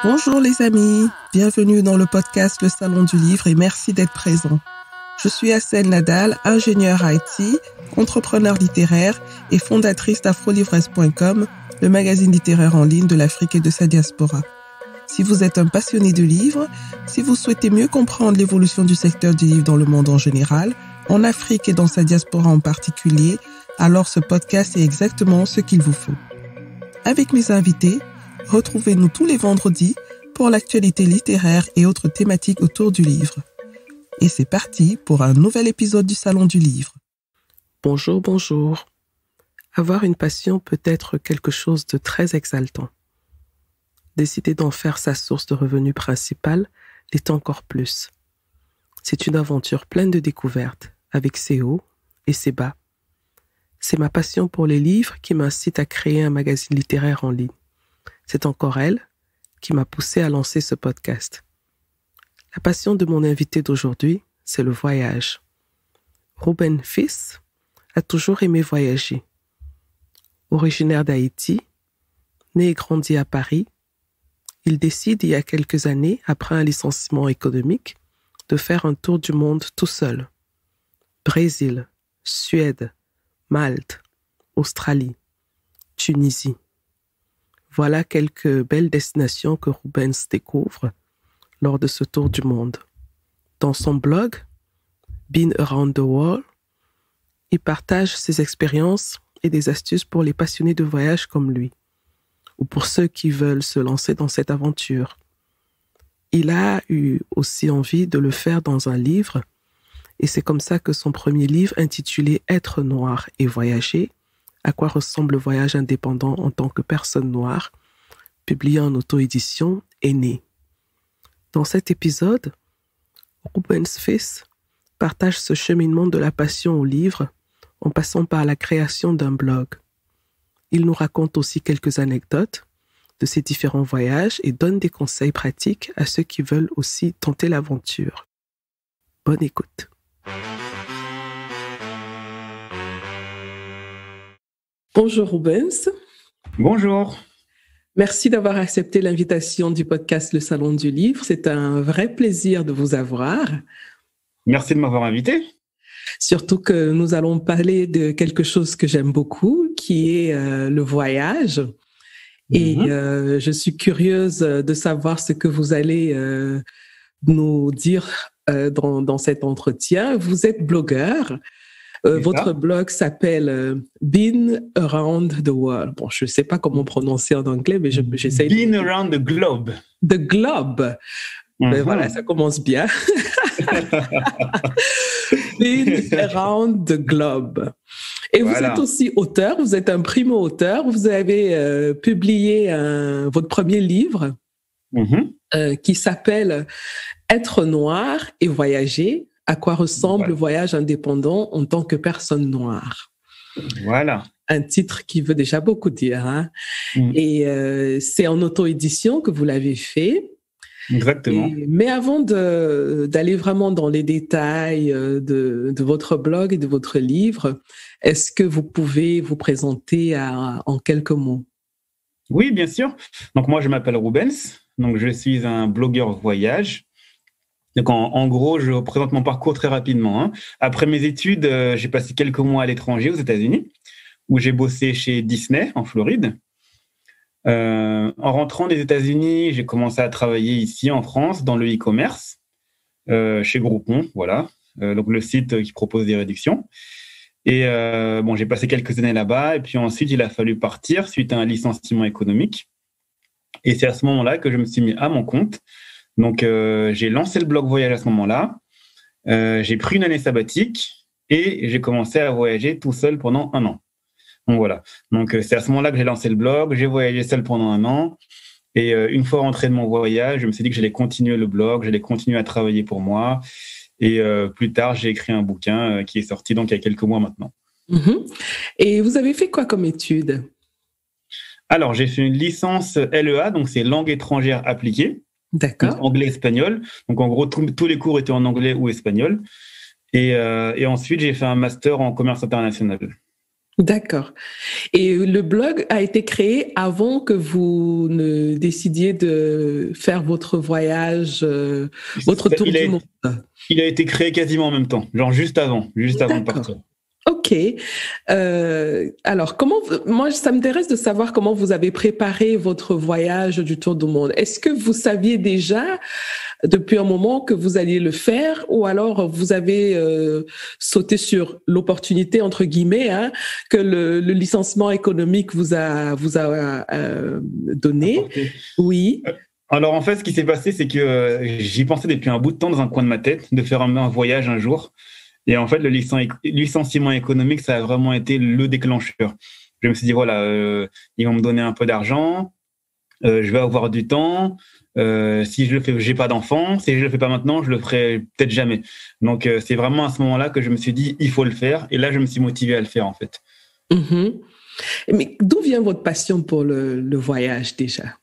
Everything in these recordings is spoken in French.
Bonjour les amis, bienvenue dans le podcast Le Salon du Livre et merci d'être présents. Je suis Assel Nadal, ingénieure IT, entrepreneur littéraire et fondatrice d'afrolivresses.com, le magazine littéraire en ligne de l'Afrique et de sa diaspora. Si vous êtes un passionné de livres, si vous souhaitez mieux comprendre l'évolution du secteur du livre dans le monde en général, en Afrique et dans sa diaspora en particulier, alors ce podcast est exactement ce qu'il vous faut. Avec mes invités, retrouvez-nous tous les vendredis pour l'actualité littéraire et autres thématiques autour du livre. Et c'est parti pour un nouvel épisode du Salon du Livre. Bonjour, bonjour. Avoir une passion peut être quelque chose de très exaltant. Décider d'en faire sa source de revenus principale l'est encore plus. C'est une aventure pleine de découvertes, avec ses hauts et ses bas. C'est ma passion pour les livres qui m'incite à créer un magazine littéraire en ligne. C'est encore elle qui m'a poussé à lancer ce podcast. La passion de mon invité d'aujourd'hui, c'est le voyage. Ruben Fils a toujours aimé voyager. Originaire d'Haïti, né et grandi à Paris, il décide il y a quelques années, après un licenciement économique, de faire un tour du monde tout seul. Brésil, Suède, Malte, Australie, Tunisie. Voilà quelques belles destinations que Rubens découvre lors de ce tour du monde. Dans son blog, Been Around the World, il partage ses expériences et des astuces pour les passionnés de voyage comme lui, ou pour ceux qui veulent se lancer dans cette aventure. Il a eu aussi envie de le faire dans un livre, et c'est comme ça que son premier livre, intitulé « Être noir et voyager », à quoi ressemble le voyage indépendant en tant que personne noire, publié en auto-édition, est né. Dans cet épisode, Rubens Fils partage ce cheminement de la passion au livre en passant par la création d'un blog. Il nous raconte aussi quelques anecdotes de ses différents voyages et donne des conseils pratiques à ceux qui veulent aussi tenter l'aventure. Bonne écoute. Bonjour Rubens. Bonjour. Merci d'avoir accepté l'invitation du podcast Le Salon du Livre. C'est un vrai plaisir de vous avoir. Merci de m'avoir invité. Surtout que nous allons parler de quelque chose que j'aime beaucoup, qui est le voyage. Et je suis curieuse de savoir ce que vous allez nous dire dans cet entretien. Vous êtes blogueur. Votre blog s'appelle Been Around the World. Bon, je ne sais pas comment prononcer en anglais, mais j'essaie. Been Around the Globe. The Globe. Ben voilà, ça commence bien. Been Around the Globe. Et vous êtes aussi auteur, vous êtes un primo-auteur. Vous avez publié votre premier livre qui s'appelle « Être noir et voyager ». À quoi ressemble le voyage indépendant en tant que personne noire. Voilà. Un titre qui veut déjà beaucoup dire. Hein? Et c'est en auto-édition que vous l'avez fait. Exactement. Mais avant d'aller vraiment dans les détails de votre blog et de votre livre, est-ce que vous pouvez vous présenter en quelques mots? Oui, bien sûr. Donc moi, je m'appelle Rubens. Donc je suis un blogueur voyage. Donc, en gros, je présente mon parcours très rapidement. Hein. Après mes études, j'ai passé quelques mois à l'étranger, aux États-Unis, où j'ai bossé chez Disney, en Floride. En rentrant des États-Unis, j'ai commencé à travailler ici, en France, dans le e-commerce, chez Groupon, voilà. Donc, le site qui propose des réductions. Et j'ai passé quelques années là-bas. Et puis ensuite, il a fallu partir suite à un licenciement économique. Et c'est à ce moment-là que je me suis mis à mon compte. Donc, j'ai lancé le blog voyage à ce moment-là. J'ai pris une année sabbatique et j'ai commencé à voyager tout seul pendant 1 an. Donc, voilà. Donc, c'est à ce moment-là que j'ai lancé le blog. J'ai voyagé seul pendant 1 an. Et une fois rentré de mon voyage, je me suis dit que j'allais continuer le blog, j'allais continuer à travailler pour moi. Et plus tard, j'ai écrit un bouquin qui est sorti donc il y a quelques mois maintenant. Et vous avez fait quoi comme études? Alors, j'ai fait une licence LEA, donc c'est langue étrangère appliquée. D'accord. Anglais-espagnol. Donc, en gros, tous les cours étaient en anglais ou espagnol. Et ensuite, j'ai fait un master en commerce international. D'accord. Et le blog a été créé avant que vous ne décidiez de faire votre voyage, votre tour Il a, du monde. il a été créé quasiment en même temps, genre juste avant de D'accord. partir. Ok. Alors, moi, ça m'intéresse de savoir comment vous avez préparé votre voyage du tour du monde. Est-ce que vous saviez déjà depuis un moment que vous alliez le faire, ou alors vous avez sauté sur l'opportunité entre guillemets que le licenciement économique vous a donné? Apporté. Oui. Alors en fait, ce qui s'est passé, c'est que j'y pensais depuis un bout de temps dans un coin de ma tête de faire un voyage un jour. Et en fait, le licenciement économique, ça a vraiment été le déclencheur. Je me suis dit, voilà, ils vont me donner un peu d'argent, je vais avoir du temps. Si je le fais, j'ai pas d'enfant. Si je le fais pas maintenant, je le ferai peut-être jamais. Donc, c'est vraiment à ce moment-là que je me suis dit, il faut le faire. Et là, je me suis motivé à le faire, en fait. Mm-hmm. Mais d'où vient votre passion pour le voyage déjà?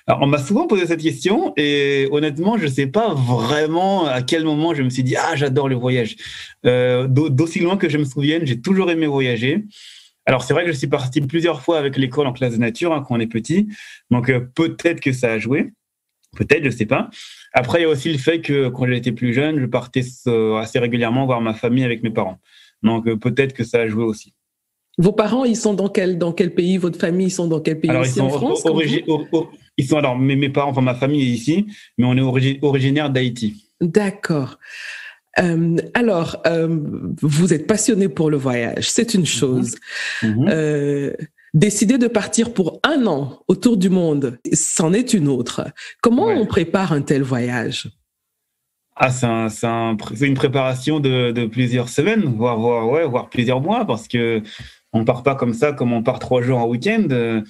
Alors, on m'a souvent posé cette question et honnêtement, je sais pas vraiment à quel moment je me suis dit, ah, j'adore le voyage. D'aussi loin que je me souvienne, j'ai toujours aimé voyager. Alors, c'est vrai que je suis parti plusieurs fois avec l'école en classe de nature quand on est petit. Donc, peut-être que ça a joué. Peut-être, je sais pas. Après, il y a aussi le fait que quand j'étais plus jeune, je partais assez régulièrement voir ma famille avec mes parents. Donc, peut-être que ça a joué aussi. Vos parents, ils sont dans quel pays? Votre famille, ils sont dans quel pays? Alors, Ici en France, comme vous? ils sont, alors, mes parents, enfin, ma famille est ici, mais on est originaire d'Haïti. D'accord. Alors, vous êtes passionné pour le voyage, c'est une chose. Décider de partir pour 1 an autour du monde, c'en est une autre. Comment on prépare un tel voyage? Ah, c'est une préparation de plusieurs semaines, voire plusieurs mois, parce que on part pas comme ça, comme on part 3 jours en week-end.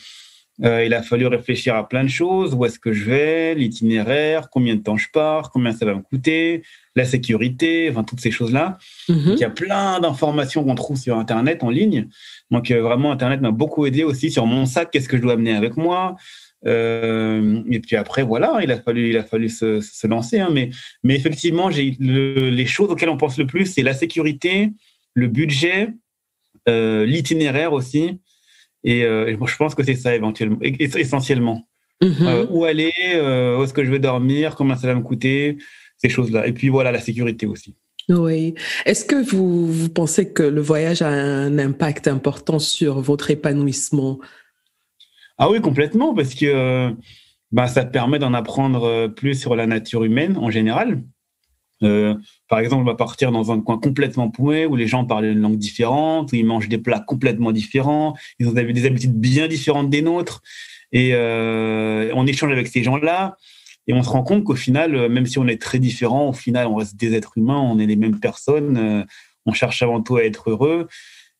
Il a fallu réfléchir à plein de choses. Où est-ce que je vais? L'itinéraire, combien de temps je pars, combien ça va me coûter, la sécurité, enfin toutes ces choses-là. Donc, il y a plein d'informations qu'on trouve sur Internet en ligne. Donc vraiment, Internet m'a beaucoup aidé aussi sur mon sac. Qu'est-ce que je dois amener avec moi? Et puis après, voilà, il a fallu se lancer. Mais effectivement, les choses auxquelles on pense le plus, c'est la sécurité, le budget, l'itinéraire aussi. Et je pense que c'est ça essentiellement. Où aller, où est-ce que je vais dormir, combien ça va me coûter, ces choses-là. Et puis voilà, la sécurité aussi. Oui. Est-ce que vous pensez que le voyage a un impact important sur votre épanouissement? Ah oui, complètement, parce que ça te permet d'en apprendre plus sur la nature humaine en général. Par exemple, on va partir dans un coin complètement paumé où les gens parlent une langue différente, où ils mangent des plats complètement différents, ils ont des habitudes bien différentes des nôtres, et on échange avec ces gens-là, et on se rend compte qu'au final, même si on est très différents, au final, on reste des êtres humains, on est les mêmes personnes, on cherche avant tout à être heureux.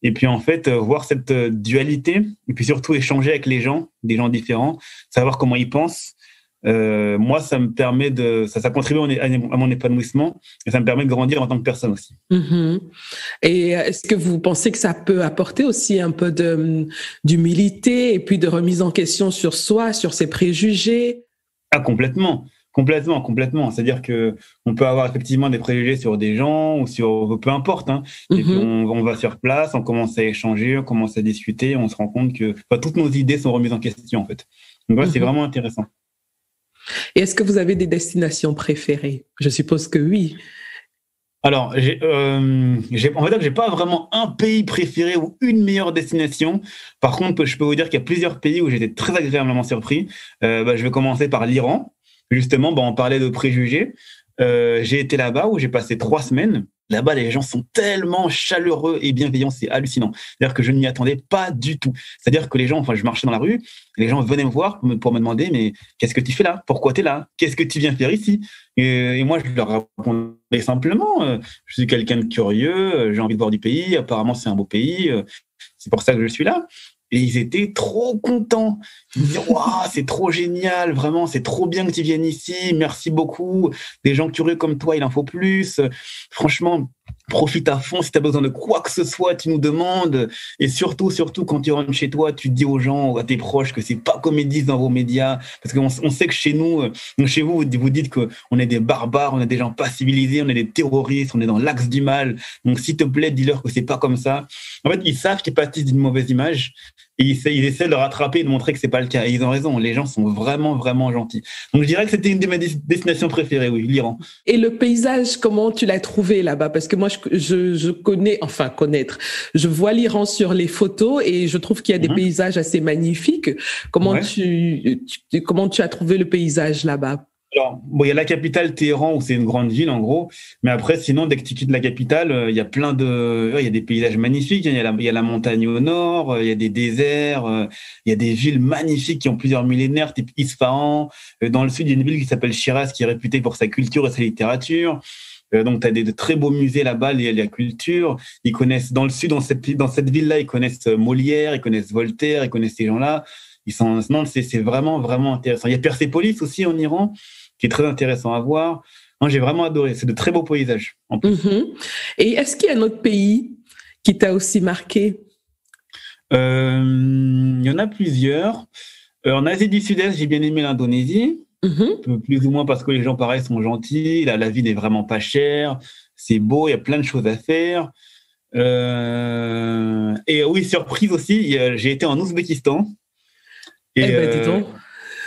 Et puis en fait, voir cette dualité, et puis surtout échanger avec les gens, des gens différents, savoir comment ils pensent. Moi, ça me permet ça contribue à mon épanouissement et ça me permet de grandir en tant que personne aussi. Et est-ce que vous pensez que ça peut apporter aussi un peu d'humilité et puis de remise en question sur soi, sur ses préjugés? Ah, complètement. C'est-à-dire que on peut avoir effectivement des préjugés sur des gens ou sur peu importe. Et puis on va sur place, on commence à échanger, on commence à discuter, on se rend compte que toutes nos idées sont remises en question en fait. Donc c'est vraiment intéressant. Et est-ce que vous avez des destinations préférées? Je suppose que oui. Alors, on va dire que j'ai pas vraiment un pays préféré ou une meilleure destination. Par contre, je peux vous dire qu'il y a plusieurs pays où j'étais très agréablement surpris. Je vais commencer par l'Iran. Justement, on parlait de préjugés. J'ai été là-bas où j'ai passé 3 semaines. Là-bas, les gens sont tellement chaleureux et bienveillants, c'est hallucinant. C'est-à-dire que je ne m'y attendais pas du tout. C'est-à-dire que les gens, je marchais dans la rue, et les gens venaient me voir pour me demander, mais qu'est-ce que tu fais là? Pourquoi tu es là? Qu'est-ce que tu viens faire ici? Et moi, je leur répondais simplement, je suis quelqu'un de curieux, j'ai envie de voir du pays, apparemment c'est un beau pays, c'est pour ça que je suis là. Et ils étaient trop contents. Ils me disaient, waouh, c'est trop génial, vraiment, c'est trop bien que tu viennes ici, merci beaucoup. Des gens curieux comme toi, il en faut plus. Franchement, profite à fond. Si tu as besoin de quoi que ce soit, tu nous demandes. Et surtout, quand tu rentres chez toi, tu dis aux gens, à tes proches, que c'est pas comme ils disent dans vos médias. Parce qu'on sait que chez nous, chez vous, vous dites qu'on est des barbares, on est des gens pas civilisés, on est des terroristes, on est dans l'axe du mal. Donc, s'il te plaît, dis-leur que c'est pas comme ça. En fait, ils savent qu'ils pâtissent d'une mauvaise image. Et ils essaient de le rattraper et de montrer que c'est pas le cas. Et ils ont raison. Les gens sont vraiment, vraiment gentils. Donc, je dirais que c'était une de mes destinations préférées, oui, l'Iran. Et le paysage, comment tu l'as trouvé là-bas? Parce que moi, je connais, enfin, connaître. Je vois l'Iran sur les photos et je trouve qu'il y a des paysages assez magnifiques. Comment tu as trouvé le paysage là-bas? Alors, bon, il y a la capitale Téhéran où c'est une grande ville en gros, mais après sinon dès que tu quittes la capitale, il y a il y a des paysages magnifiques, il y a la montagne au nord, il y a des déserts, il y a des villes magnifiques qui ont plusieurs millénaires, type Isfahan. Dans le sud, il y a une ville qui s'appelle Shiraz qui est réputée pour sa culture et sa littérature. Donc tu as de très beaux musées là-bas, la culture. Ils connaissent dans le sud, dans cette ville-là, ils connaissent Molière, ils connaissent Voltaire, ils connaissent ces gens-là. Non, c'est vraiment, vraiment intéressant. Il y a Persépolis aussi en Iran, qui est très intéressant à voir. Non, j'ai vraiment adoré. C'est de très beaux paysages, en plus. Et est-ce qu'il y a un autre pays qui t'a aussi marqué? Il y en a plusieurs. En Asie du Sud-Est, j'ai bien aimé l'Indonésie. Plus ou moins parce que les gens, pareil, sont gentils. La vie n'est vraiment pas chère. C'est beau, il y a plein de choses à faire. Et oui, surprise aussi, j'ai été en Ouzbékistan.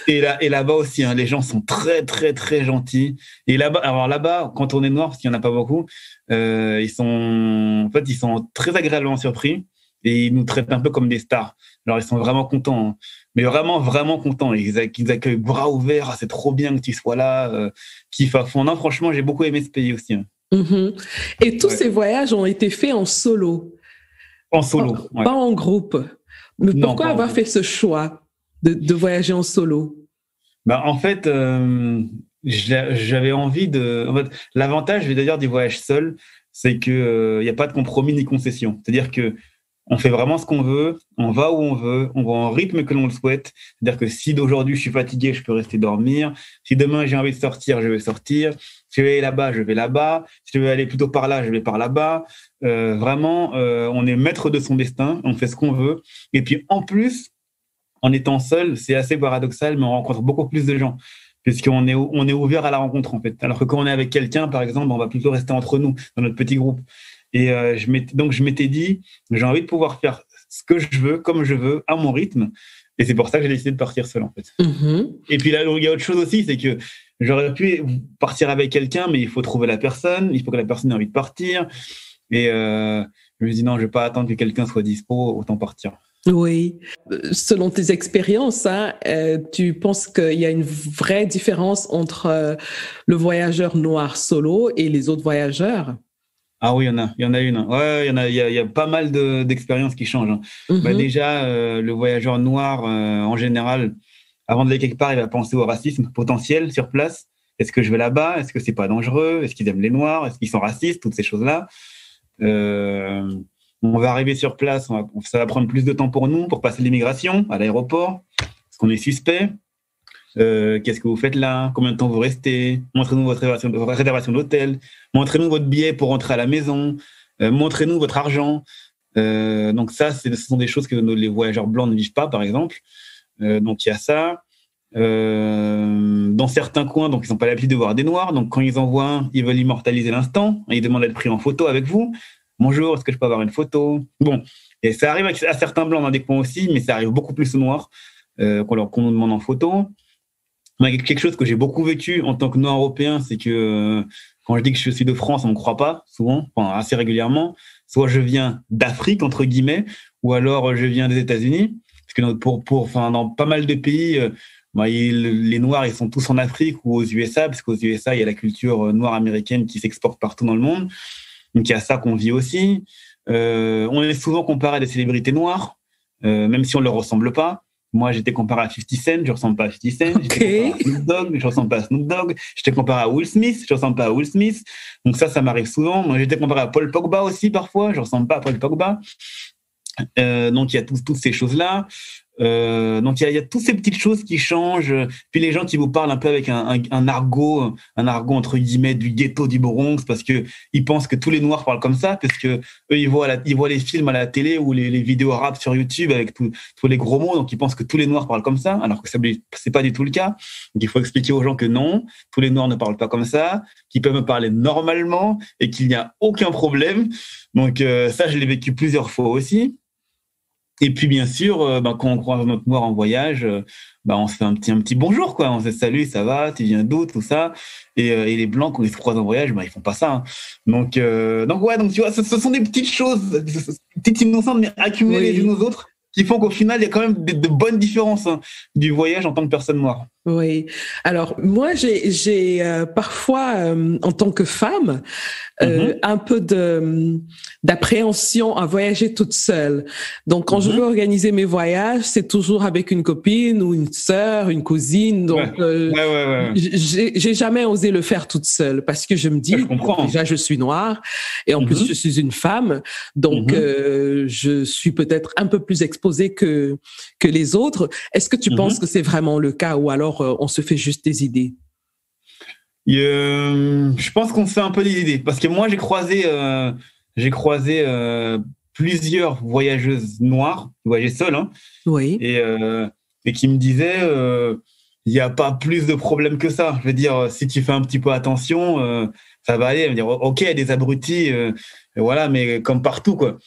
Et là-bas aussi, hein, les gens sont très, très, très gentils. Et là-bas, quand on est noir, parce qu'il n'y en a pas beaucoup, ils sont très agréablement surpris et ils nous traitent un peu comme des stars. Alors, ils sont vraiment contents, hein, mais vraiment, vraiment contents. Ils accueillent bras ouverts. Ah, c'est trop bien que tu sois là. Kiff à fond. Non, franchement, j'ai beaucoup aimé ce pays aussi. Hein. Et tous ces voyages ont été faits en solo. En solo, pas en groupe. Mais pourquoi avoir fait ce choix de voyager en solo? En fait, j'avais envie l'avantage, d'ailleurs, du voyage seul, c'est que y a pas de compromis ni concession. C'est-à-dire que on fait vraiment ce qu'on veut, on va où on veut, on va en rythme que l'on le souhaite. C'est-à-dire que si d'aujourd'hui je suis fatigué, je peux rester dormir. Si demain j'ai envie de sortir, je vais sortir. Si je vais aller là-bas, je vais là-bas. Si je veux aller plutôt par là, je vais par là-bas. Vraiment, on est maître de son destin, on fait ce qu'on veut. Et puis en plus, en étant seul, c'est assez paradoxal, mais on rencontre beaucoup plus de gens, puisqu'on est ouvert à la rencontre, en fait. Alors que quand on est avec quelqu'un, par exemple, on va plutôt rester entre nous, dans notre petit groupe. Et je m'étais dit, j'ai envie de pouvoir faire ce que je veux, comme je veux, à mon rythme. Et c'est pour ça que j'ai décidé de partir seul, en fait. Et puis là, il y a autre chose aussi, c'est que j'aurais pu partir avec quelqu'un, mais il faut trouver la personne, il faut que la personne ait envie de partir. Et je me dis, non, je ne vais pas attendre que quelqu'un soit dispo, autant partir. Oui. Selon tes expériences, tu penses qu'il y a une vraie différence entre le voyageur noir solo et les autres voyageurs? Ah oui, il y en a une. Ouais, il y a pas mal d'expériences qui changent. Hein. Déjà, le voyageur noir, en général, avant d'aller quelque part, il va penser au racisme potentiel sur place. Est-ce que je vais là-bas? Est-ce que c'est pas dangereux? Est-ce qu'ils aiment les noirs? Est-ce qu'ils sont racistes? Toutes ces choses-là. On va arriver sur place, ça va prendre plus de temps pour nous, pour passer l'immigration à l'aéroport, parce qu'on est suspect. Qu'est-ce que vous faites là? Combien de temps vous restez? Montrez-nous votre réservation d'hôtel. Montrez-nous votre billet pour rentrer à la maison. Montrez-nous votre argent. Donc ça, ce sont des choses que les voyageurs blancs ne vivent pas, par exemple. Donc il y a ça. Dans certains coins, donc ils n'ont pas l'habitude de voir des noirs. Donc quand ils en voient un, ils veulent immortaliser l'instant. Ils demandent d'être pris en photo avec vous. Bonjour, est-ce que je peux avoir une photo? Bon, et ça arrive à certains blancs dans des coins aussi, mais ça arrive beaucoup plus aux noirs qu'on nous demande en photo. Quelque chose que j'ai beaucoup vécu en tant que noir européen, c'est que quand je dis que je suis de France, on ne me croit pas souvent, enfin assez régulièrement. Soit je viens d'Afrique, entre guillemets, ou alors je viens des États-Unis. Parce que dans pas mal de pays, les Noirs, ils sont tous en Afrique ou aux USA, parce qu'aux USA, il y a la culture noire américaine qui s'exporte partout dans le monde. Donc, il y a ça qu'on vit aussi. On est souvent comparé à des célébrités noires, même si on ne leur ressemble pas. Moi, j'étais comparé à 50 Cent, je ne ressemble pas à 50 Cent. Okay. J'étais comparé à Snoop Dogg, je ne ressemble pas à Snoop Dogg. J'étais comparé à Will Smith, je ne ressemble pas à Will Smith. Donc ça m'arrive souvent. Moi, j'étais comparé à Paul Pogba aussi, parfois. Je ne ressemble pas à Paul Pogba. Donc, il y a toutes ces choses-là. Donc il y a toutes ces petites choses qui changent. Puis les gens qui vous parlent un peu avec un argot entre guillemets du ghetto du Bronx, parce que ils pensent que tous les Noirs parlent comme ça, parce que eux ils voient les films à la télé ou les vidéos rap sur YouTube avec tous les gros mots, donc ils pensent que tous les Noirs parlent comme ça, alors que c'est pas du tout le cas. Donc il faut expliquer aux gens que non, tous les Noirs ne parlent pas comme ça, qu'ils peuvent me parler normalement et qu'il n'y a aucun problème. Donc ça je l'ai vécu plusieurs fois aussi. Et puis, bien sûr, quand on croise notre Noir en voyage, on se fait un petit bonjour, quoi. On se dit, salut, ça va, tu viens d'où, tout ça. Et les Blancs, quand ils se croisent en voyage, ils font pas ça, hein. Donc, tu vois, ce sont des petites choses, petites innocentes, mais accumulées les unes aux autres, qui font qu'au final, il y a quand même de bonnes différences, hein, du voyage en tant que personne noire. Oui. Alors, moi, j'ai parfois, en tant que femme, un peu d'appréhension à voyager toute seule. Donc, quand je veux organiser mes voyages, c'est toujours avec une copine ou une sœur, une cousine. Donc, j'ai jamais osé le faire toute seule parce que je me dis, déjà, je suis noire et en plus, je suis une femme. Donc, je suis peut-être un peu plus exposée que les autres. Est-ce que tu penses que c'est vraiment le cas ou alors on se fait juste des idées? Je pense qu'on se fait un peu des idées parce que moi j'ai croisé plusieurs voyageuses noires qui voyageaient seules, hein, et qui me disaient il n'y a pas plus de problème que ça. Je veux dire, si tu fais un petit peu attention, ça va aller. Je veux dire, ok, il y a des abrutis, voilà, mais comme partout, quoi.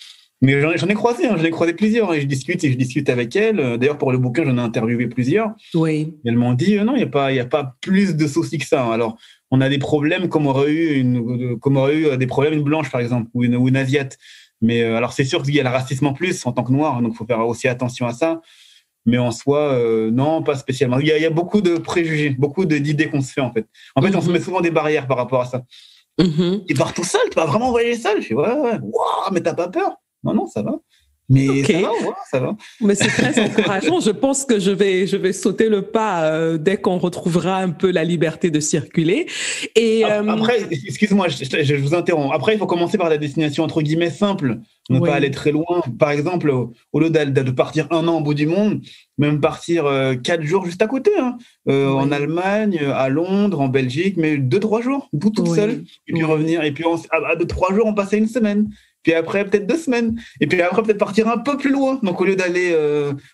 Mais j'en ai croisé plusieurs et je discute avec elles. D'ailleurs, pour le bouquin, j'en ai interviewé plusieurs. Oui. Et elles m'ont dit non, il y a pas plus de soucis que ça. Alors, on a des problèmes comme aurait eu des problèmes une blanche, par exemple, ou une asiate. Mais alors, c'est sûr qu'il y a le racisme en plus en tant que noir, donc il faut faire aussi attention à ça. Mais en soi, non, pas spécialement. Il y a beaucoup de préjugés, beaucoup d'idées qu'on se fait, en fait. En fait, on se met souvent des barrières par rapport à ça. Tu pars tout seul, tu vas vraiment voyager seul. Je fais ouais. Wow, mais t'as pas peur? Non, ça va. Mais ça va. Mais c'est très encourageant. Je pense que je vais sauter le pas dès qu'on retrouvera un peu la liberté de circuler. Et après, excuse-moi, je vous interromps. Après, il faut commencer par la destination entre guillemets simple, ne pas aller très loin. Par exemple, au lieu de partir 1 an au bout du monde, même partir 4 jours juste à côté, hein, en Allemagne, à Londres, en Belgique, mais 2-3 jours, toute seule, et puis revenir. Et puis à 2-3 jours, on passait 1 semaine. Puis après, peut-être 2 semaines. Et puis après, peut-être partir un peu plus loin. Donc, au lieu d'aller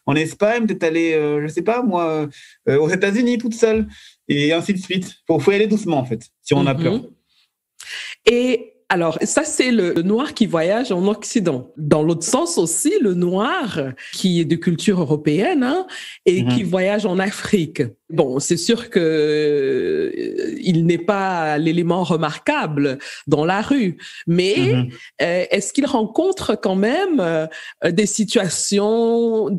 en Espagne, peut-être aller, je sais pas, moi, aux États-Unis toute seule. Et ainsi de suite. Faut y aller doucement, en fait, si on a peur. Et alors, ça, c'est le noir qui voyage en Occident. Dans l'autre sens aussi, le noir qui est de culture européenne, hein, et qui voyage en Afrique. Bon, c'est sûr que il n'est pas l'élément remarquable dans la rue, mais est-ce qu'il rencontre quand même des situations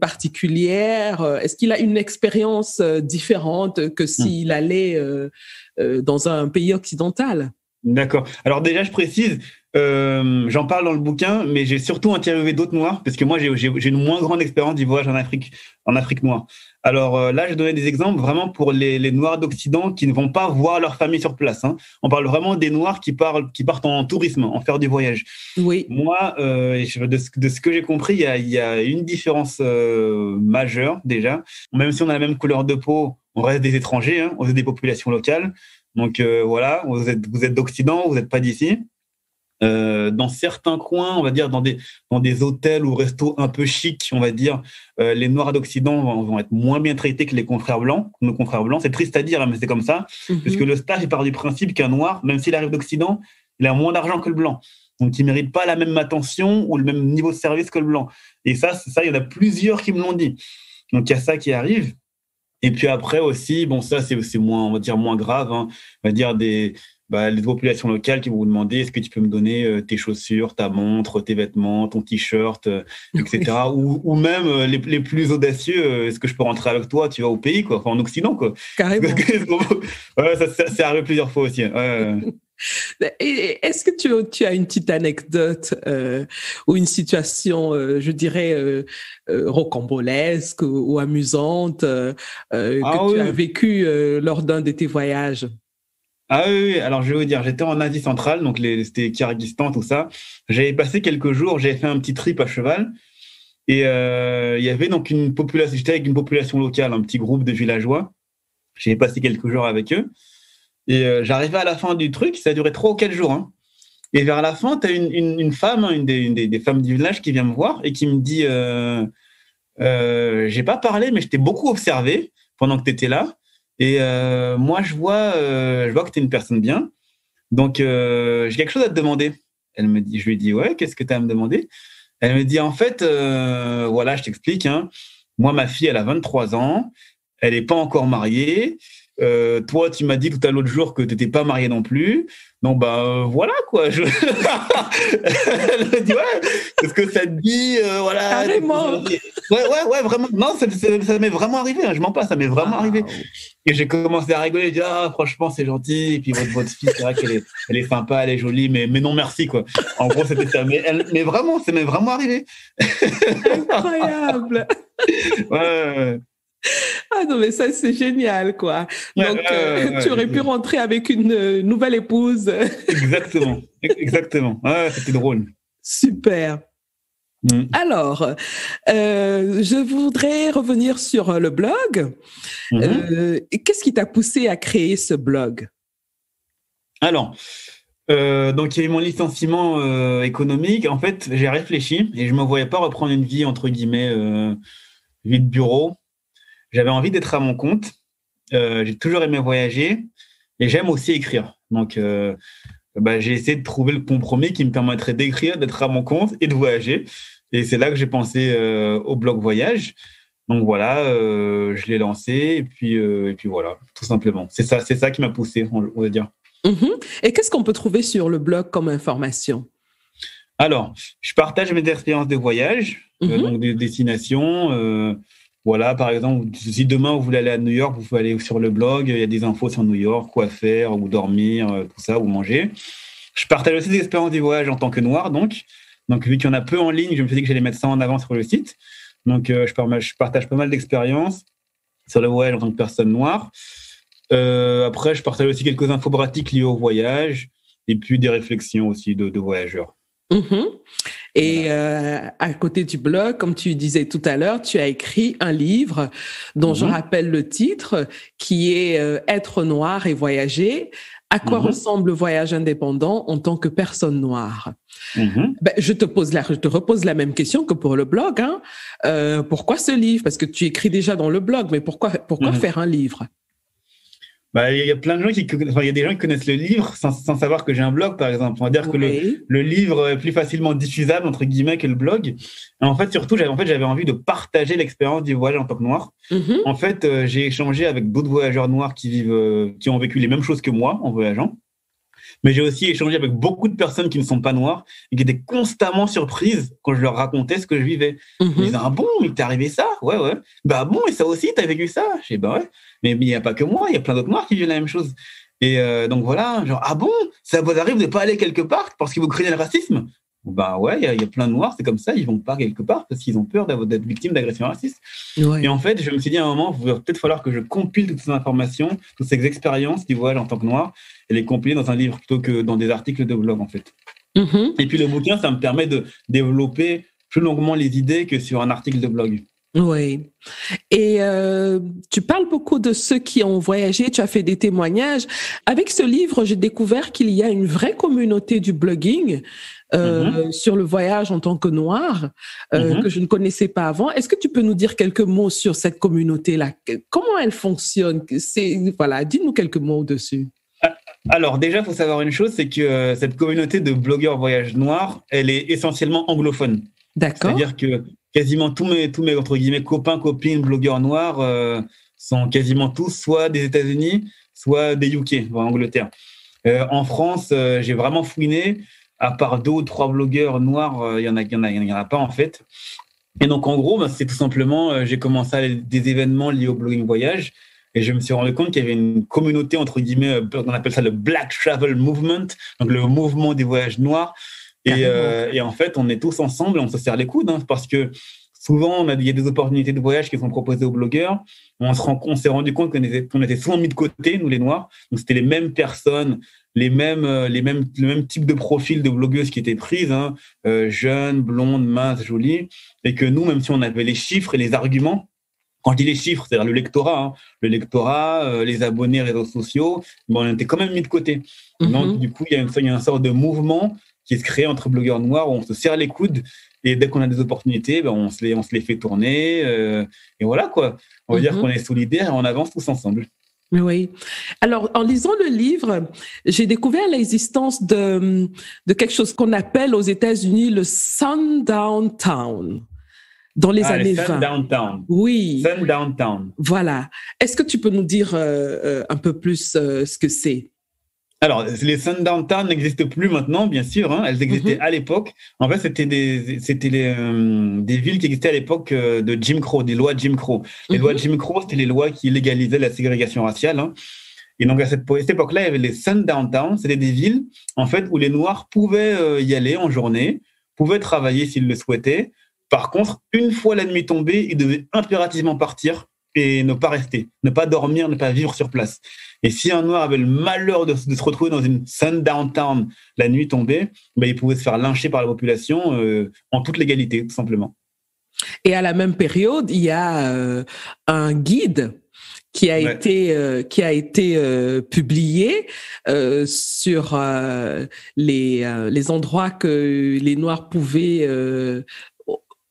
particulières? Est-ce qu'il a une expérience différente que s'il allait dans un pays occidental? D'accord. Alors déjà, je précise, j'en parle dans le bouquin, mais j'ai surtout interviewé d'autres Noirs, parce que moi, j'ai une moins grande expérience du voyage en Afrique noire. Alors là, je donnais des exemples vraiment pour les Noirs d'Occident qui ne vont pas voir leur famille sur place, hein. On parle vraiment des Noirs qui partent en tourisme, en faire du voyage. Oui. Moi, de ce que j'ai compris, il y a une différence majeure déjà. Même si on a la même couleur de peau, on reste des étrangers, hein, on est des populations locales. Donc voilà, vous êtes d'Occident, vous n'êtes pas d'ici. Dans certains coins, on va dire dans des hôtels ou restos un peu chics, on va dire, les Noirs d'Occident vont être moins bien traités que nos confrères blancs. C'est triste à dire, hein, mais c'est comme ça, puisque le staff il part du principe qu'un Noir, même s'il arrive d'Occident, il a moins d'argent que le blanc. Donc, il ne mérite pas la même attention ou le même niveau de service que le blanc. Et ça, il y en a plusieurs qui me l'ont dit. Donc, il y a ça qui arrive. Et puis après aussi, bon, ça, c'est moins, on va dire, moins grave, hein. On va dire les populations locales qui vont vous demander est-ce que tu peux me donner tes chaussures, ta montre, tes vêtements, ton t-shirt, etc. ou même les plus audacieux, est-ce que je peux rentrer avec toi, tu vas au pays, quoi, enfin, en Occident, quoi. Carrément. Ouais, ça arrive plusieurs fois aussi. Et est-ce que tu as une petite anecdote ou une situation, je dirais, rocambolesque ou amusante que tu as vécue lors d'un de tes voyages? Ah oui, alors je vais vous dire, j'étais en Asie centrale, donc c'était Kyrgyzstan, tout ça. J'avais passé quelques jours, j'avais fait un petit trip à cheval. Et il y avait donc une population, j'étais avec une population locale, un petit groupe de villageois. J'ai passé quelques jours avec eux. Et j'arrivais à la fin du truc, ça a duré 3 ou 4 jours. Hein. Et vers la fin, tu as une femme, une des femmes du village qui vient me voir et qui me dit j'ai pas parlé, mais je t'ai beaucoup observé pendant que tu étais là. Et moi, je vois que tu es une personne bien. Donc, j'ai quelque chose à te demander. Je lui dis, ouais, qu'est-ce que tu as à me demander? Elle me dit, en fait, voilà, je t'explique. Hein. Moi, ma fille, elle a 23 ans. Elle n'est pas encore mariée. Toi, tu m'as dit tout à l'autre jour que tu n'étais pas marié non plus. Donc, voilà, quoi. Elle me dit, ouais, qu'est-ce que ça te dit voilà. Carrément. Ouais, vraiment. Non, ça m'est vraiment arrivé. Hein, je mens pas, ça m'est vraiment arrivé. Et j'ai commencé à rigoler. J'ai dit, franchement, c'est gentil. Et puis, votre fille, c'est vrai qu'elle est sympa, elle est jolie, mais non, merci, quoi. En gros, c'était ça. Mais vraiment, ça m'est vraiment arrivé. Incroyable. Ouais. Ah non, mais ça, c'est génial, quoi. Donc, tu aurais pu rentrer avec une nouvelle épouse. Exactement. Ouais, c'était drôle. Super. Alors, je voudrais revenir sur le blog. Qu'est-ce qui t'a poussé à créer ce blog? Alors, donc il y a eu mon licenciement économique. En fait, j'ai réfléchi et je ne me voyais pas reprendre une vie, entre guillemets, vie de bureau. J'avais envie d'être à mon compte. J'ai toujours aimé voyager et j'aime aussi écrire. Donc, j'ai essayé de trouver le compromis qui me permettrait d'écrire, d'être à mon compte et de voyager. Et c'est là que j'ai pensé au blog voyage. Donc voilà, je l'ai lancé et puis voilà, tout simplement. C'est ça qui m'a poussé, on va dire. Et qu'est-ce qu'on peut trouver sur le blog comme information? Alors, je partage mes expériences de voyage, donc des destinations. Voilà, par exemple, si demain vous voulez aller à New York, vous pouvez aller sur le blog, il y a des infos sur New York, quoi faire, où dormir, tout ça, où manger. Je partage aussi des expériences du voyage en tant que noir, donc vu qu'il y en a peu en ligne, je me suis dit que j'allais mettre ça en avant sur le site. Donc, je partage pas mal d'expériences sur le voyage en tant que personne noire. Après, je partage aussi quelques infos pratiques liées au voyage et puis des réflexions aussi de voyageurs. Et à côté du blog, comme tu disais tout à l'heure, tu as écrit un livre dont je rappelle le titre, qui est Être noir et voyager. À quoi ressemble le voyage indépendant en tant que personne noire? Je te repose la même question que pour le blog. Hein. Pourquoi ce livre? Parce que tu écris déjà dans le blog, mais pourquoi faire un livre? Il y a plein de gens il y a des gens qui connaissent le livre sans savoir que j'ai un blog, par exemple. On va dire que le livre est plus facilement diffusable, entre guillemets, que le blog. Et en fait, surtout, j'avais envie de partager l'expérience du voyage en tant que noir. En fait, j'ai échangé avec d'autres voyageurs noirs qui ont vécu les mêmes choses que moi en voyageant. Mais j'ai aussi échangé avec beaucoup de personnes qui ne sont pas noires et qui étaient constamment surprises quand je leur racontais ce que je vivais. Ils me disaient, bon, mais t'es arrivé ça? Ouais. Bon, et ça aussi, t'as vécu ça? Je dis, ouais. Mais il n'y a pas que moi, il y a plein d'autres noirs qui vivent la même chose. Et donc voilà, genre, bon, ça vous arrive de ne pas aller quelque part parce que vous craignez le racisme? Ouais, il y a plein de noirs, c'est comme ça, ils vont pas quelque part parce qu'ils ont peur d'être victimes d'agressions racistes. Et en fait, je me suis dit à un moment, il va peut-être falloir que je compile toutes ces informations, toutes ces expériences du voyage en tant que noir et les compiler dans un livre plutôt que dans des articles de blog, en fait. Et puis le bouquin, ça me permet de développer plus longuement les idées que sur un article de blog. Oui. Et tu parles beaucoup de ceux qui ont voyagé, tu as fait des témoignages. Avec ce livre, j'ai découvert qu'il y a une vraie communauté du blogging sur le voyage en tant que noir que je ne connaissais pas avant. Est-ce que tu peux nous dire quelques mots sur cette communauté-là? Comment elle fonctionne? Dis-nous quelques mots dessus. Alors déjà, il faut savoir une chose, c'est que cette communauté de blogueurs voyage noirs, elle est essentiellement anglophone. D'accord. C'est-à-dire que quasiment tous mes entre guillemets copains, copines, blogueurs noirs sont quasiment tous soit des États-Unis, soit des UK, en Angleterre. En France, j'ai vraiment fouiné. À part 2 ou 3 blogueurs noirs, il y en a pas en fait. Et donc en gros, c'est tout simplement, j'ai commencé à des événements liés au blogging voyage. Et je me suis rendu compte qu'il y avait une communauté, entre guillemets, on appelle ça le Black Travel Movement, donc le mouvement des voyages noirs. Et en fait, on est tous ensemble et on se serre les coudes, parce que souvent, il y a des opportunités de voyage qui sont proposées aux blogueurs. On s'est rendu compte qu'on était souvent mis de côté, nous les Noirs. Donc, c'était les mêmes personnes, le même type de profil de blogueuses qui étaient prises, hein, jeunes, blondes, minces, jolies. Et que nous, même si on avait les chiffres et les arguments, quand je dis les chiffres, c'est-à-dire le lectorat, les abonnés réseaux sociaux, on était quand même mis de côté. Donc, du coup, il y a une sorte de mouvement qui se crée entre blogueurs noirs où on se serre les coudes et dès qu'on a des opportunités, on se les fait tourner. Et voilà, quoi. On va dire qu'on est solidaires et on avance tous ensemble. Oui. Alors, en lisant le livre, j'ai découvert l'existence de quelque chose qu'on appelle aux États-Unis le Sundown Town. Dans les années 20. Sundown. Oui. Sundown Town. Voilà. Est-ce que tu peux nous dire un peu plus ce que c'est? Alors, les Sundown Town n'existent plus maintenant, bien sûr. Hein. Elles existaient à l'époque. En fait, c'était des villes qui existaient à l'époque de Jim Crow, des lois Jim Crow. Les lois Jim Crow, c'était les lois qui légalisaient la ségrégation raciale. Hein. Et donc, à cette époque-là, il y avait les Sundown Town. C'était des villes, en fait, où les Noirs pouvaient y aller en journée, pouvaient travailler s'ils le souhaitaient. Par contre, une fois la nuit tombée, ils devaient impérativement partir et ne pas rester, ne pas dormir, ne pas vivre sur place. Et si un Noir avait le malheur de se retrouver dans une sundown town la nuit tombée, il pouvait se faire lyncher par la population en toute légalité, tout simplement. Et à la même période, il y a un guide qui a été publié sur les endroits que les Noirs pouvaient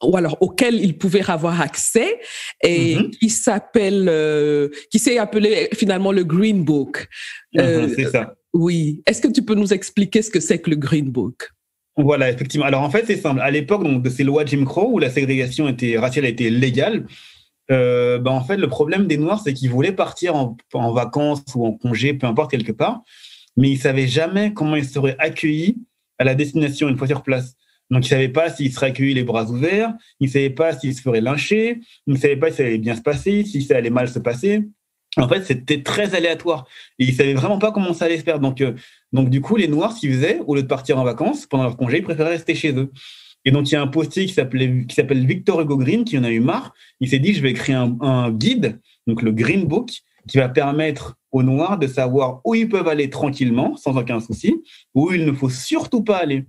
ou alors auquel ils pouvaient avoir accès et qui s'est appelé finalement le Green Book. C'est ça. Oui. Est-ce que tu peux nous expliquer ce que c'est que le Green Book? Voilà, effectivement. Alors en fait, c'est simple. À l'époque donc, de ces lois Jim Crow où la ségrégation raciale a été légale, en fait, le problème des Noirs, c'est qu'ils voulaient partir en vacances ou en congé, peu importe, quelque part, mais ils ne savaient jamais comment ils seraient accueillis à la destination une fois sur place. Donc, ils ne savaient pas s'ils seraient accueillis les bras ouverts, ils ne savaient pas s'ils se feraient lyncher, ils ne savaient pas si ça allait bien se passer, si ça allait mal se passer. En fait, c'était très aléatoire. Et ils ne savaient vraiment pas comment ça allait se faire. Donc, du coup, les Noirs, ce qu'ils faisaient, au lieu de partir en vacances pendant leur congé, ils préféraient rester chez eux. Et donc, il y a un postier qui s'appelle Victor Hugo Green, qui en a eu marre. Il s'est dit, je vais écrire un guide, donc le Green Book, qui va permettre aux Noirs de savoir où ils peuvent aller tranquillement, sans aucun souci, où il ne faut surtout pas aller.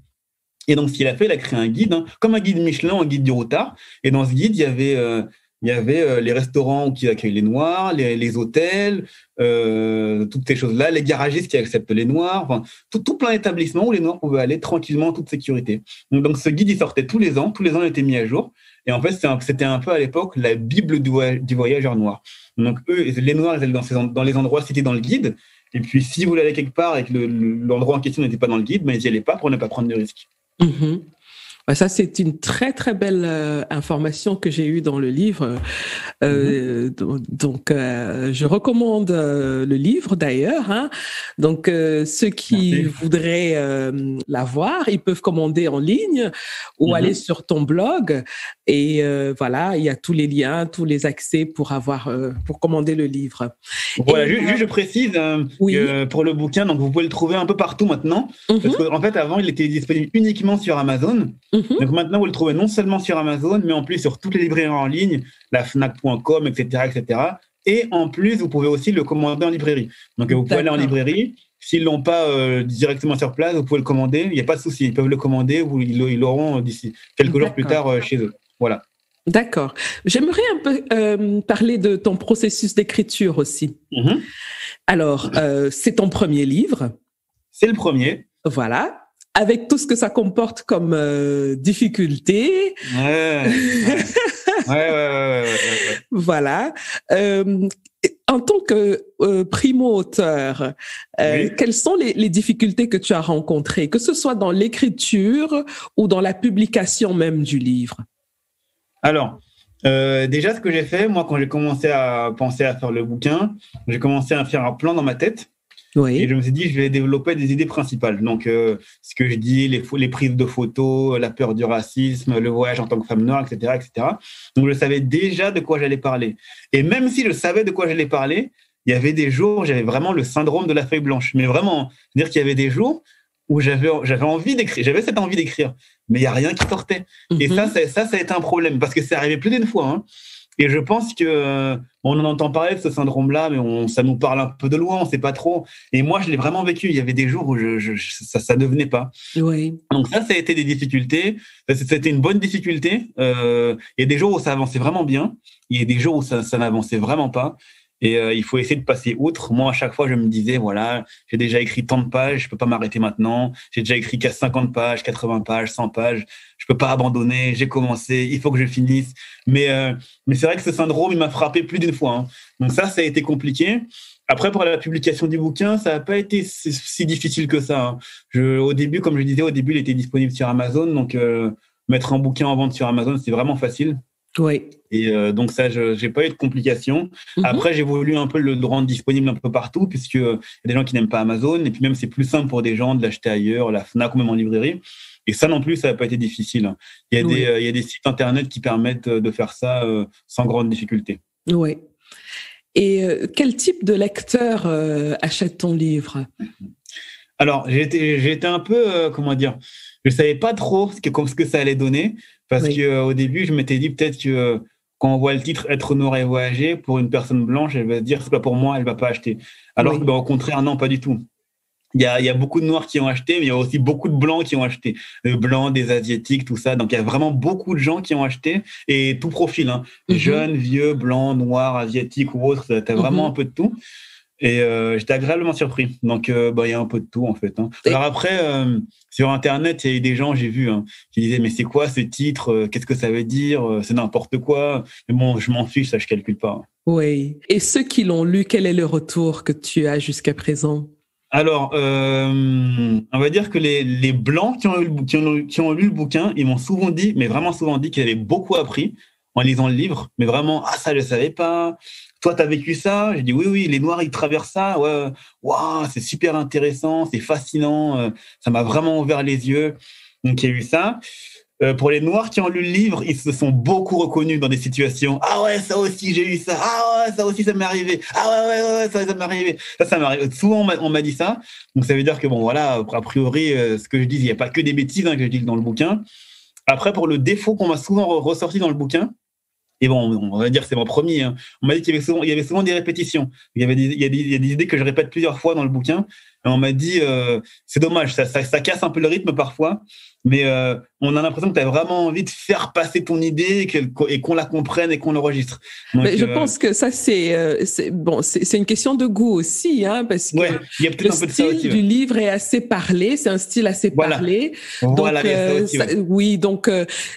Et donc, ce qu'il a fait, il a créé un guide, comme un guide Michelin, un guide du routard. Et dans ce guide, il y avait les restaurants qui accueillent les Noirs, les hôtels, toutes ces choses-là, les garagistes qui acceptent les Noirs, enfin, tout plein d'établissements où les Noirs pouvaient aller tranquillement en toute sécurité. Donc, ce guide, il sortait tous les ans il était mis à jour. Et en fait, c'était un peu à l'époque la Bible du voyageur noir. Donc, eux, les Noirs, ils allaient dans les endroits cités dans le guide. Et puis, si vous voulez aller quelque part et que l'endroit en question n'était pas dans le guide, ils n'y allaient pas pour ne pas prendre de risques. Ça, c'est une très, très belle information que j'ai eue dans le livre. Donc, je recommande le livre d'ailleurs. Donc, ceux qui voudraient l'avoir, ils peuvent commander en ligne ou aller sur ton blog. Et voilà, il y a tous les liens, tous les accès pour commander le livre. Voilà, juste je précise que pour le bouquin, donc vous pouvez le trouver un peu partout maintenant. Parce qu'en fait, avant, il était disponible uniquement sur Amazon. Donc maintenant, vous le trouvez non seulement sur Amazon, mais en plus sur toutes les librairies en ligne, la Fnac.com, etc., etc. Et en plus, vous pouvez aussi le commander en librairie. Donc vous pouvez aller en librairie. S'ils ne l'ont pas directement sur place, vous pouvez le commander. Il n'y a pas de souci. Ils peuvent le commander. Ils l'auront d'ici quelques jours plus tard chez eux. Voilà. D'accord. J'aimerais un peu parler de ton processus d'écriture aussi. Alors, c'est ton premier livre. C'est le premier. Voilà. Avec tout ce que ça comporte comme difficulté. Ouais. Voilà. En tant que primo-auteur, quelles sont les difficultés que tu as rencontrées, que ce soit dans l'écriture ou dans la publication même du livre? Alors, déjà, ce que j'ai fait, moi, quand j'ai commencé à penser à faire le bouquin, j'ai commencé à faire un plan dans ma tête. Et je me suis dit, je vais développer des idées principales. Donc, ce que je dis, les prises de photos, la peur du racisme, le voyage en tant que femme noire, etc., etc. Donc, je savais déjà de quoi j'allais parler. Et même si je savais de quoi j'allais parler, il y avait des jours où j'avais vraiment le syndrome de la feuille blanche. Mais vraiment, c'est-à-dire qu'il y avait des jours où j'avais envie d'écrire, j'avais cette envie d'écrire, mais il y a rien qui sortait. Et ça a été un problème parce que c'est arrivé plus d'une fois. Hein. Et je pense que on en entend parler de ce syndrome-là, mais ça nous parle un peu de loin, on sait pas trop. Et moi, je l'ai vraiment vécu. Il y avait des jours où ça devenait pas. Oui. Donc ça a été des difficultés. C'était une bonne difficulté. Il y a des jours où ça avançait vraiment bien. Il y a des jours où ça n'avançait vraiment pas. Et il faut essayer de passer outre. Moi, à chaque fois, je me disais, voilà, j'ai déjà écrit tant de pages, je peux pas m'arrêter maintenant. J'ai déjà écrit 50 pages, 80 pages, 100 pages. Je peux pas abandonner. J'ai commencé. Il faut que je finisse. Mais c'est vrai que ce syndrome, il m'a frappé plus d'une fois. Hein. Donc ça a été compliqué. Après, pour la publication du bouquin, ça n'a pas été si difficile que ça. Hein. Au début, comme je disais, il était disponible sur Amazon. Donc, mettre un bouquin en vente sur Amazon, c'est vraiment facile. Oui. Et donc ça, j'ai pas eu de complications. Après, j'ai voulu un peu le rendre disponible un peu partout, puisque y a des gens qui n'aiment pas Amazon, et puis même c'est plus simple pour des gens de l'acheter ailleurs, la Fnac ou même en librairie. Et ça non plus, ça n'a pas été difficile. Il y a des sites internet qui permettent de faire ça sans grande difficulté. Oui. Et quel type de lecteur achète ton livre ? Alors, j'ai été un peu, comment dire, je savais pas trop ce que ça allait donner, parce que au début, je m'étais dit peut-être que quand on voit le titre Être noir et voyager, pour une personne blanche, elle va se dire c'est pas pour moi, elle va pas acheter. Alors que, au contraire, non, pas du tout. Il y a beaucoup de noirs qui ont acheté, mais il y a aussi beaucoup de blancs qui ont acheté. Des blancs, des asiatiques, tout ça. Donc, il y a vraiment beaucoup de gens qui ont acheté, et tout profil, hein. Jeunes, vieux, blancs, noirs, asiatiques ou autres, t'as vraiment un peu de tout. Et j'étais agréablement surpris. Donc, il y a un peu de tout, en fait. Hein. Alors après, sur Internet, il y a eu des gens, j'ai vu, hein, qui disaient « Mais c'est quoi ce titre ? Qu'est-ce que ça veut dire ? C'est n'importe quoi. » Mais bon, je m'en fiche, ça, je calcule pas. Oui. Et ceux qui l'ont lu, quel est le retour que tu as jusqu'à présent ? Alors, on va dire que les Blancs qui ont lu le bouquin, ils m'ont souvent dit, mais vraiment souvent dit, qu'ils avaient beaucoup appris en lisant le livre. Mais vraiment, ça, je ne savais pas. Toi, tu as vécu ça? J'ai dit oui, les Noirs, ils traversent ça. Ouais, waouh, c'est super intéressant, c'est fascinant. Ça m'a vraiment ouvert les yeux. Donc, il y a eu ça. Pour les Noirs qui ont lu le livre, ils se sont beaucoup reconnus dans des situations. Ah ouais, ça aussi, j'ai eu ça. Ah ouais, ça aussi, ça m'est arrivé. Ah ouais, ça m'est arrivé. Ça m'arrive. Souvent, on m'a dit ça. Donc, ça veut dire que, bon, voilà, a priori, ce que je dis, il n'y a pas que des bêtises que je dis dans le bouquin. Après, pour le défaut qu'on m'a souvent ressorti dans le bouquin, et bon, on va dire que c'est mon premier. Hein. On m'a dit qu'il y avait souvent des répétitions. Il y a des idées que je répète plusieurs fois dans le bouquin. Et on m'a dit, c'est dommage, ça casse un peu le rythme parfois. Mais on a l'impression que tu as vraiment envie de faire passer ton idée et qu'on la comprenne et qu'on l'enregistre. Donc, mais je pense que ça, c'est une question de goût aussi, hein, parce que y a le style du livre est assez parlé, c'est un style assez parlé. Donc, donc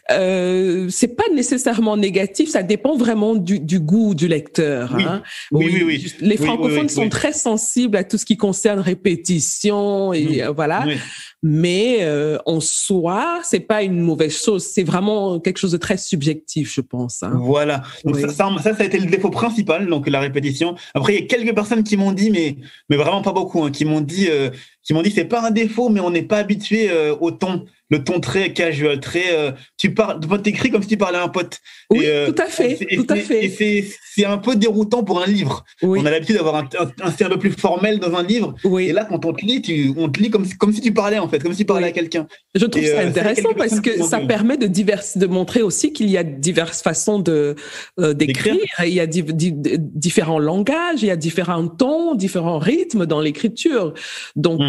c'est pas nécessairement négatif, ça dépend vraiment du goût du lecteur. Oui. Hein. Oui. Les francophones sont très sensibles à tout ce qui concerne répétition et voilà. Oui. Mais en soi, c'est pas une mauvaise chose. C'est vraiment quelque chose de très subjectif, je pense. Hein. Voilà. Donc ça a été le défaut principal, donc la répétition. Après, il y a quelques personnes qui m'ont dit, mais vraiment pas beaucoup, hein, qui m'ont dit, c'est pas un défaut, mais on n'est pas habitué au ton. Le ton très casual, t'écris comme si tu parlais à un pote. Oui, tout à fait. Et c'est un peu déroutant pour un livre. Oui. On a l'habitude d'avoir un style un peu plus formel dans un livre. Oui. Et là, quand on te lit, on te lit comme si tu parlais, en fait, comme si tu parlais à quelqu'un. Je trouve ça intéressant parce que ça permet de montrer aussi qu'il y a diverses façons d'écrire. Il y a différents langages, il y a différents tons, différents rythmes dans l'écriture. Donc,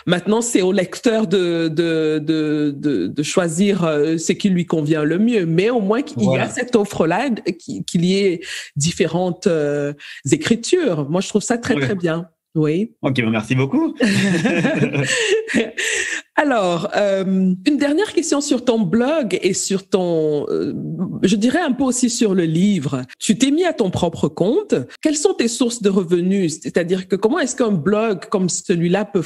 maintenant, c'est au lecteur de choisir ce qui lui convient le mieux, mais au moins qu'il y a cette offre-là, qu'il y ait différentes écritures. Moi, je trouve ça très, très bien. Oui. Ok, merci beaucoup. Alors, une dernière question sur ton blog et sur je dirais un peu aussi sur le livre. Tu t'es mis à ton propre compte. Quelles sont tes sources de revenus? C'est-à-dire que comment est-ce qu'un blog comme celui-là peut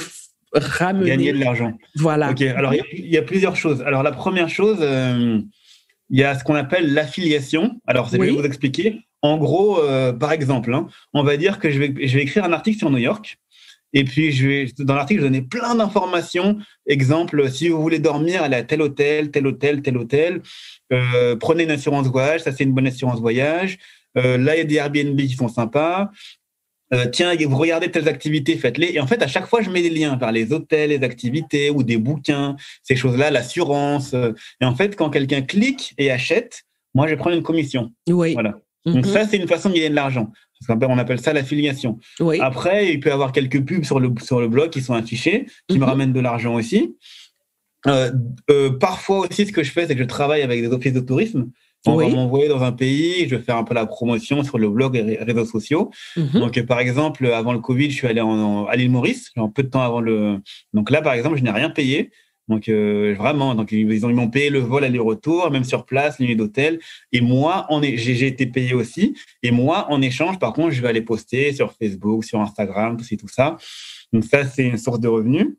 gagner de l'argent. Voilà. Ok. Alors il y a plusieurs choses. Alors la première chose, il y a ce qu'on appelle l'affiliation. Alors je vais vous expliquer. En gros, par exemple, on va dire que je vais écrire un article sur New York. Et puis dans l'article, je vais donner plein d'informations. Exemple, si vous voulez dormir, allez à tel hôtel, tel hôtel, tel hôtel. Prenez une assurance voyage. Ça c'est une bonne assurance voyage. Là il y a des Airbnb qui sont sympas. tiens, vous regardez telles activités, faites-les. Et en fait, à chaque fois, je mets des liens vers les hôtels, les activités ou des bouquins, ces choses-là, l'assurance. Et en fait, quand quelqu'un clique et achète, moi, je vais prendre une commission. Oui. Voilà. Donc ça, c'est une façon de gagner de l'argent. On appelle ça l'affiliation. Oui. Après, il peut y avoir quelques pubs sur le blog qui sont affichées, qui me ramènent de l'argent aussi. Parfois aussi, ce que je fais, c'est que je travaille avec des offices de tourisme. On va m'envoyer dans un pays, je vais faire un peu la promotion sur le blog et les réseaux sociaux. Donc, par exemple, avant le Covid, je suis allé à l'île Maurice, genre peu de temps avant le... Donc là, par exemple, je n'ai rien payé. Donc, vraiment, donc, ils m'ont payé le vol aller-retour, même sur place, les nuits d'hôtel. Et moi, j'ai été payé aussi. Et moi, en échange, par contre, je vais aller poster sur Facebook, sur Instagram, tout ça. Donc, ça, c'est une source de revenus.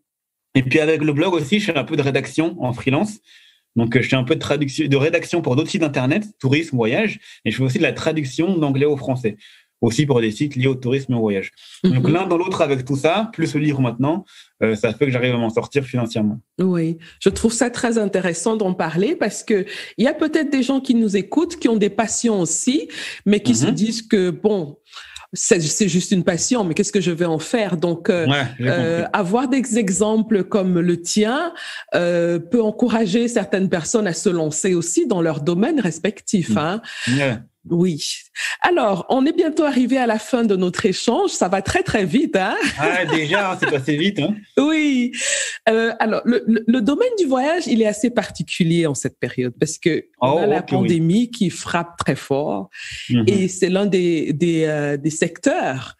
Et puis, avec le blog aussi, je fais un peu de rédaction en freelance. Donc, je fais un peu de rédaction pour d'autres sites internet, tourisme, voyage, et je fais aussi de la traduction d'anglais au français, aussi pour des sites liés au tourisme et au voyage. Donc, l'un dans l'autre avec tout ça, plus le livre maintenant, ça fait que j'arrive à m'en sortir financièrement. Oui, je trouve ça très intéressant d'en parler parce que il y a peut-être des gens qui nous écoutent, qui ont des passions aussi, mais qui se disent que, bon, c'est juste une passion, mais qu'est-ce que je vais en faire? Donc, avoir des exemples comme le tien peut encourager certaines personnes à se lancer aussi dans leur domaine respectif. Hein? Oui. Alors, on est bientôt arrivé à la fin de notre échange. Ça va très, très vite. Hein? Ah, déjà, c'est passé vite. Hein? Oui. Alors, le domaine du voyage, il est assez particulier en cette période parce que on a la pandémie qui frappe très fort et c'est l'un des secteurs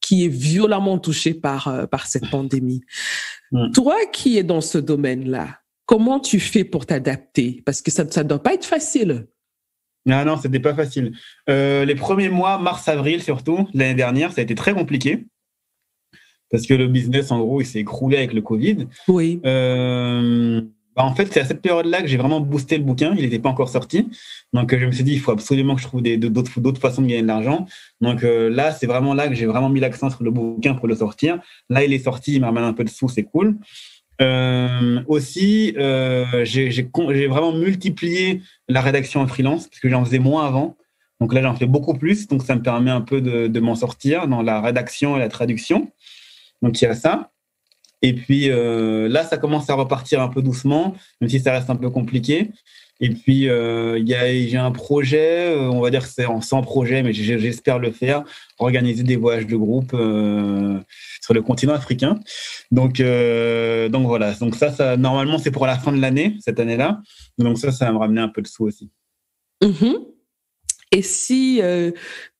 qui est violemment touché par cette pandémie. Toi qui es dans ce domaine-là, comment tu fais pour t'adapter? Parce que ça ne doit pas être facile. Non, c'était pas facile. Les premiers mois, mars-avril surtout, l'année dernière, ça a été très compliqué. Parce que le business, en gros, il s'est écroulé avec le Covid. Oui. En fait, c'est à cette période-là que j'ai vraiment boosté le bouquin. Il n'était pas encore sorti. Donc, je me suis dit, il faut absolument que je trouve d'autres façons de gagner de l'argent. Donc, là, c'est vraiment là que j'ai vraiment mis l'accent sur le bouquin pour le sortir. Là, il est sorti, il m'a ramené un peu de sous, c'est cool. Aussi, j'ai vraiment multiplié la rédaction en freelance parce que j'en faisais moins avant. Donc là, j'en fais beaucoup plus. Donc, ça me permet un peu de m'en sortir dans la rédaction et la traduction. Donc, il y a ça. Et puis là, ça commence à repartir un peu doucement, même si ça reste un peu compliqué. Et puis, j'ai un projet, on va dire que c'est sans projet, mais j'espère le faire, organiser des voyages de groupe sur le continent africain. Donc voilà. Donc ça, normalement, c'est pour la fin de l'année, cette année-là. Donc ça va me ramener un peu de sous aussi. Et si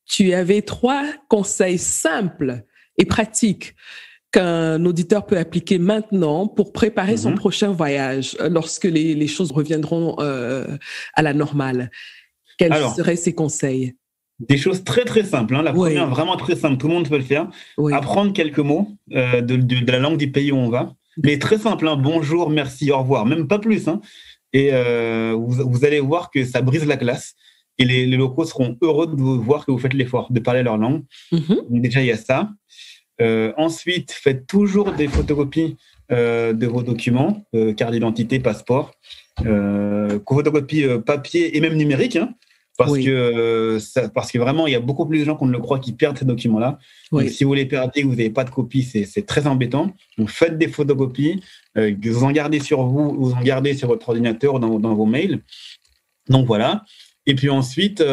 tu avais 3 conseils simples et pratiques qu'un auditeur peut appliquer maintenant pour préparer son prochain voyage lorsque les choses reviendront à la normale, quels seraient ces conseils? Des choses très, très simples. Hein. La première, vraiment très simple, tout le monde peut le faire. Apprendre quelques mots de la langue du pays où on va. Mais très simple, hein. Bonjour, merci, au revoir, même pas plus. Hein. Et vous allez voir que ça brise la glace. Et les locaux seront heureux de vous voir que vous faites l'effort de parler leur langue. Donc déjà, il y a ça. Ensuite, faites toujours des photocopies de vos documents, carte d'identité, passeport, photocopies papier et même numérique, hein, parce que vraiment, il y a beaucoup plus de gens qu'on ne le croit qui perdent ces documents-là. Donc, si vous les perdez, que vous n'avez pas de copie, c'est très embêtant. Donc, faites des photocopies, vous en gardez sur vous en gardez sur votre ordinateur ou dans vos mails. Donc, voilà. Et puis ensuite,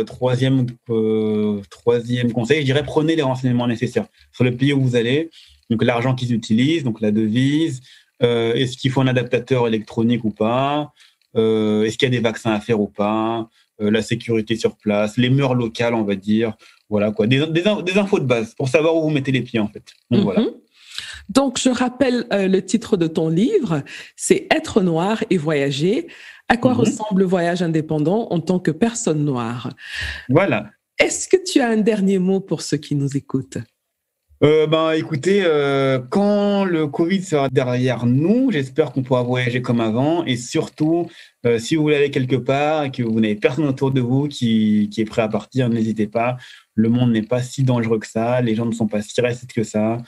troisième conseil, je dirais prenez les renseignements nécessaires sur le pays où vous allez, donc l'argent qu'ils utilisent, donc la devise, est-ce qu'il faut un adaptateur électronique ou pas, est-ce qu'il y a des vaccins à faire ou pas, la sécurité sur place, les mœurs locales, on va dire, voilà quoi, des infos de base pour savoir où vous mettez les pieds en fait. Donc voilà. Donc je rappelle le titre de ton livre, c'est Être noir et voyager. À quoi ressemble le voyage indépendant en tant que personne noire? Voilà. Est-ce que tu as un dernier mot pour ceux qui nous écoutent? Écoutez, quand le Covid sera derrière nous, j'espère qu'on pourra voyager comme avant. Et surtout, si vous voulez aller quelque part et que vous n'avez personne autour de vous qui est prêt à partir, n'hésitez pas. Le monde n'est pas si dangereux que ça. Les gens ne sont pas si racistes que ça.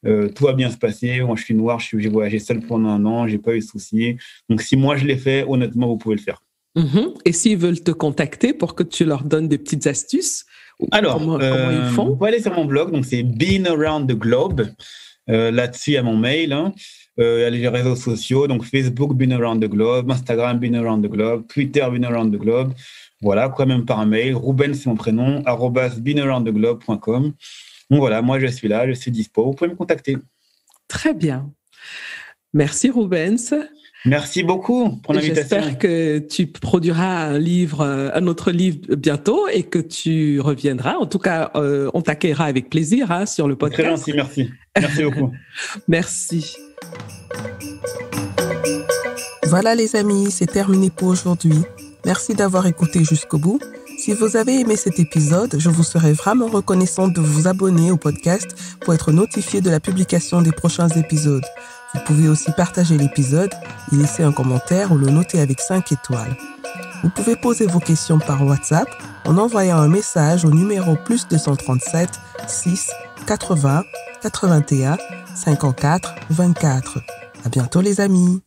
Tout va bien se passer. Moi, je suis noir, j'ai voyagé seul pendant 1 an, j'ai pas eu de soucis. Donc, si moi je l'ai fait, honnêtement, vous pouvez le faire. Et s'ils veulent te contacter pour que tu leur donnes des petites astuces, Alors, comment ils font? vous pouvez aller sur mon blog, donc c'est Been Around the Globe. Là-dessus, il y a mon mail. Il y a les réseaux sociaux, donc Facebook, Been Around the Globe, Instagram, Been Around the Globe, Twitter, Been Around the Globe. Voilà, quoi, même par mail. Ruben, c'est mon prénom, @beenaroundtheglobe.com. Donc voilà, moi, je suis là, je suis dispo. Vous pouvez me contacter. Très bien. Merci, Rubens. Merci beaucoup pour l'invitation. J'espère que tu produiras un autre livre bientôt et que tu reviendras. En tout cas, on t'accueillera avec plaisir sur le podcast. Très gentil, merci. Merci beaucoup. Merci. Voilà les amis, c'est terminé pour aujourd'hui. Merci d'avoir écouté jusqu'au bout. Si vous avez aimé cet épisode, je vous serais vraiment reconnaissante de vous abonner au podcast pour être notifié de la publication des prochains épisodes. Vous pouvez aussi partager l'épisode, y laisser un commentaire ou le noter avec 5 étoiles. Vous pouvez poser vos questions par WhatsApp en envoyant un message au numéro +237 6 80 81 54 24. À bientôt les amis.